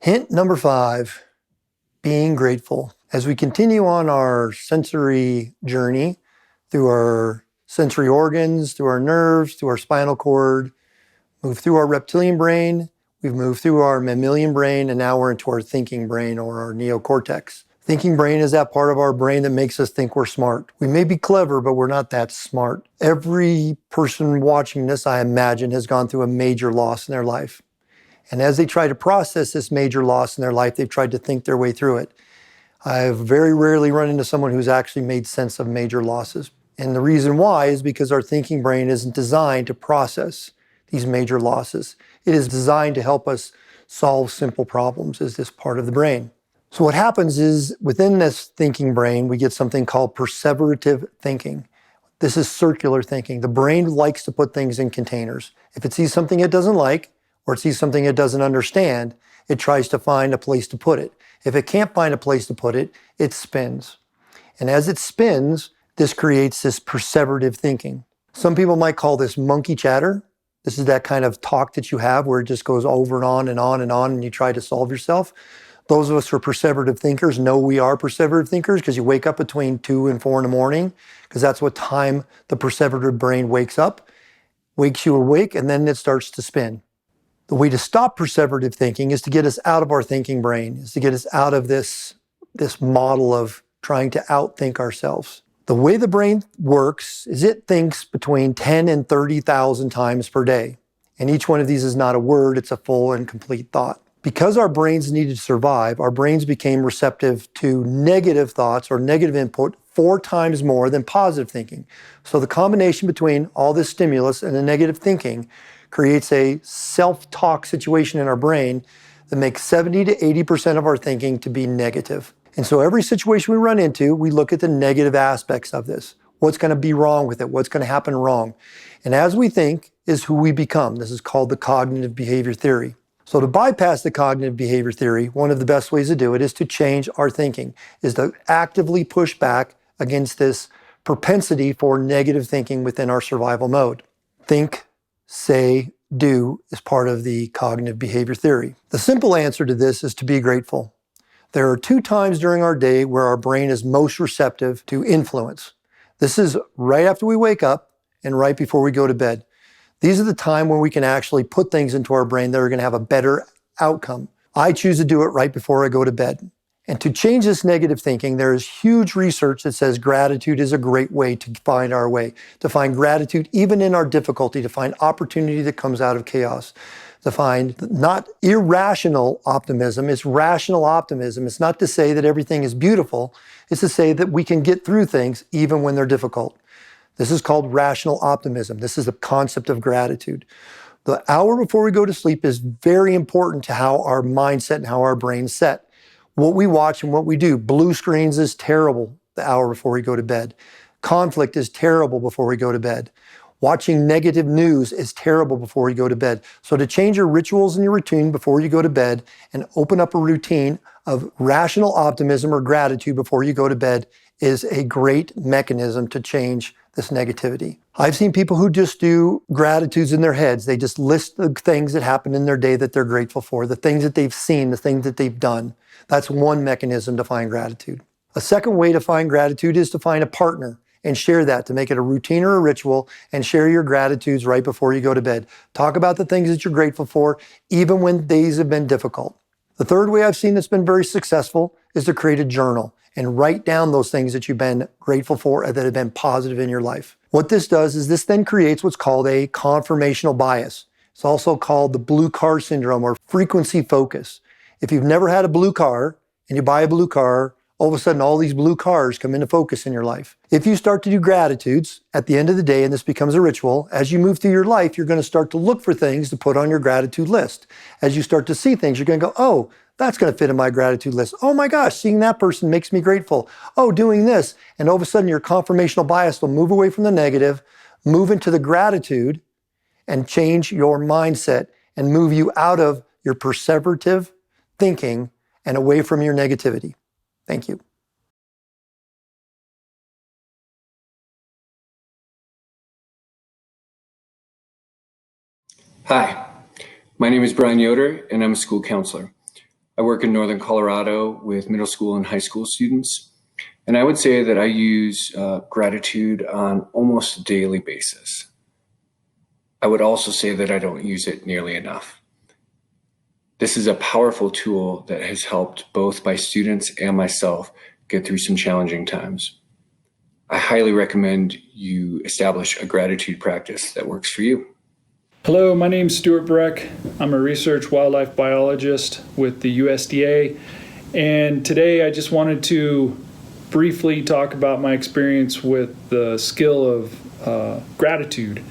Hint number 5, being grateful. As we continue on our sensory journey through our sensory organs, through our nerves, through our spinal cord, move through our reptilian brain, we've moved through our mammalian brain, and now we're into our thinking brain or our neocortex. Thinking brain is that part of our brain that makes us think we're smart. We may be clever, but we're not that smart. Every person watching this, I imagine, has gone through a major loss in their life. And as they try to process this major loss in their life, they've tried to think their way through it. I've very rarely run into someone who's actually made sense of major losses. And the reason why is because our thinking brain isn't designed to process these major losses. It is designed to help us solve simple problems as this part of the brain. So what happens is within this thinking brain, we get something called perseverative thinking. This is circular thinking. The brain likes to put things in containers. If it sees something it doesn't like, or it sees something it doesn't understand, it tries to find a place to put it. If it can't find a place to put it, it spins. And as it spins, this creates this perseverative thinking. Some people might call this monkey chatter. This is that kind of talk that you have where it just goes over and on and on and on and you try to solve yourself. Those of us who are perseverative thinkers know we are perseverative thinkers because you wake up between 2 and 4 in the morning because that's what time the perseverative brain wakes up, wakes you awake, and then it starts to spin. The way to stop perseverative thinking is to get us out of our thinking brain, is to get us out of this model of trying to outthink ourselves. The way the brain works is it thinks between 10 and 30,000 times per day. And each one of these is not a word, it's a full and complete thought. Because our brains needed to survive, our brains became receptive to negative thoughts or negative input 4 times more than positive thinking. So the combination between all this stimulus and the negative thinking creates a self-talk situation in our brain that makes 70 to 80% of our thinking to be negative. And so every situation we run into, we look at the negative aspects of this. What's going to be wrong with it? What's going to happen wrong? And as we think is who we become. This is called the cognitive behavior theory. So to bypass the cognitive behavior theory, one of the best ways to do it is to change our thinking, is to actively push back against this propensity for negative thinking within our survival mode. Think, say, do is part of the cognitive behavior theory. The simple answer to this is to be grateful. There are 2 times during our day where our brain is most receptive to influence. This is right after we wake up and right before we go to bed. These are the time when we can actually put things into our brain that are going to have a better outcome. I choose to do it right before I go to bed. And to change this negative thinking, there is huge research that says gratitude is a great way to find our way, to find gratitude even in our difficulty, to find opportunity that comes out of chaos, to find not irrational optimism, it's rational optimism. It's not to say that everything is beautiful, it's to say that we can get through things even when they're difficult. This is called rational optimism. This is the concept of gratitude. The hour before we go to sleep is very important to how our mindset and how our brain's set. What we watch and what we do. Blue screens is terrible the hour before we go to bed. Conflict is terrible before we go to bed. Watching negative news is terrible before you go to bed. So to change your rituals and your routine before you go to bed and open up a routine of rational optimism or gratitude before you go to bed is a great mechanism to change this negativity. I've seen people who just do gratitudes in their heads. They just list the things that happen in their day that they're grateful for, the things that they've seen, the things that they've done. That's one mechanism to find gratitude. A second way to find gratitude is to find a partner and share that, to make it a routine or a ritual, and share your gratitudes right before you go to bed. Talk about the things that you're grateful for, even when days have been difficult. The third way I've seen that's been very successful is to create a journal and write down those things that you've been grateful for and that have been positive in your life. What this does is this then creates what's called a confirmational bias. It's also called the blue car syndrome or frequency focus. If you've never had a blue car and you buy a blue car, all of a sudden all these blue cars come into focus in your life. If you start to do gratitudes at the end of the day, and this becomes a ritual, as you move through your life, you're going to start to look for things to put on your gratitude list. As you start to see things, you're going to go, oh, that's going to fit in my gratitude list. Oh my gosh, seeing that person makes me grateful. Oh, doing this. And all of a sudden your confirmational bias will move away from the negative, move into the gratitude, and change your mindset and move you out of your perseverative thinking and away from your negativity. Thank you. Hi, my name is Brian Yoder, and I'm a school counselor. I work in Northern Colorado with middle school and high school students. And I would say that I use gratitude on almost a daily basis. I would also say that I don't use it nearly enough. This is a powerful tool that has helped both my students and myself get through some challenging times. I highly recommend you establish a gratitude practice that works for you. Hello, my name is Stuart Breck. I'm a research wildlife biologist with the USDA, and today I just wanted to briefly talk about my experience with the skill of gratitude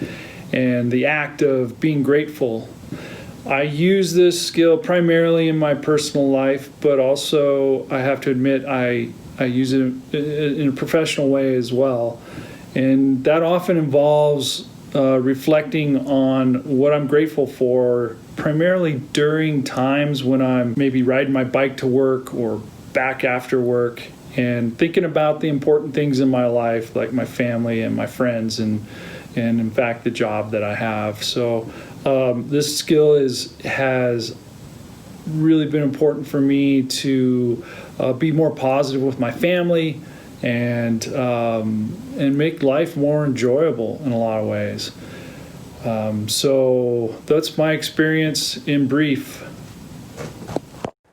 and the act of being grateful. I use this skill primarily in my personal life, but also I have to admit I use it in a professional way as well. And that often involves reflecting on what I'm grateful for, primarily during times when I'm maybe riding my bike to work or back after work, and thinking about the important things in my life, like my family and my friends, and in fact the job that I have. So this skill has really been important for me to be more positive with my family and make life more enjoyable in a lot of ways. So that's my experience in brief.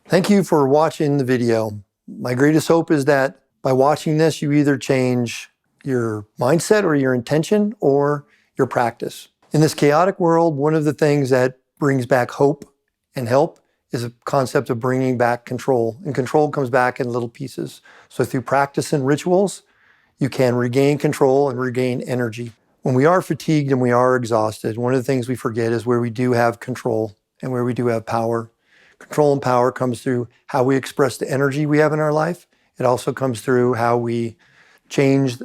Thank you for watching the video. My greatest hope is that by watching this, you either change your mindset or your intention or your practice. In this chaotic world, one of the things that brings back hope and help is a concept of bringing back control. And control comes back in little pieces. So through practice and rituals, you can regain control and regain energy. When we are fatigued and we are exhausted, one of the things we forget is where we do have control and where we do have power. Control and power comes through how we express the energy we have in our life. It also comes through how we change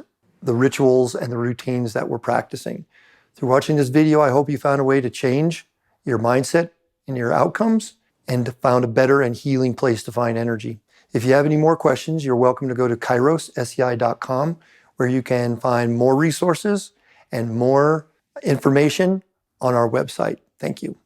the rituals and the routines that we're practicing. Through watching this video, I hope you found a way to change your mindset and your outcomes and found a better and healing place to find energy. If you have any more questions, you're welcome to go to kairosSEI.com, where you can find more resources and more information on our website. Thank you.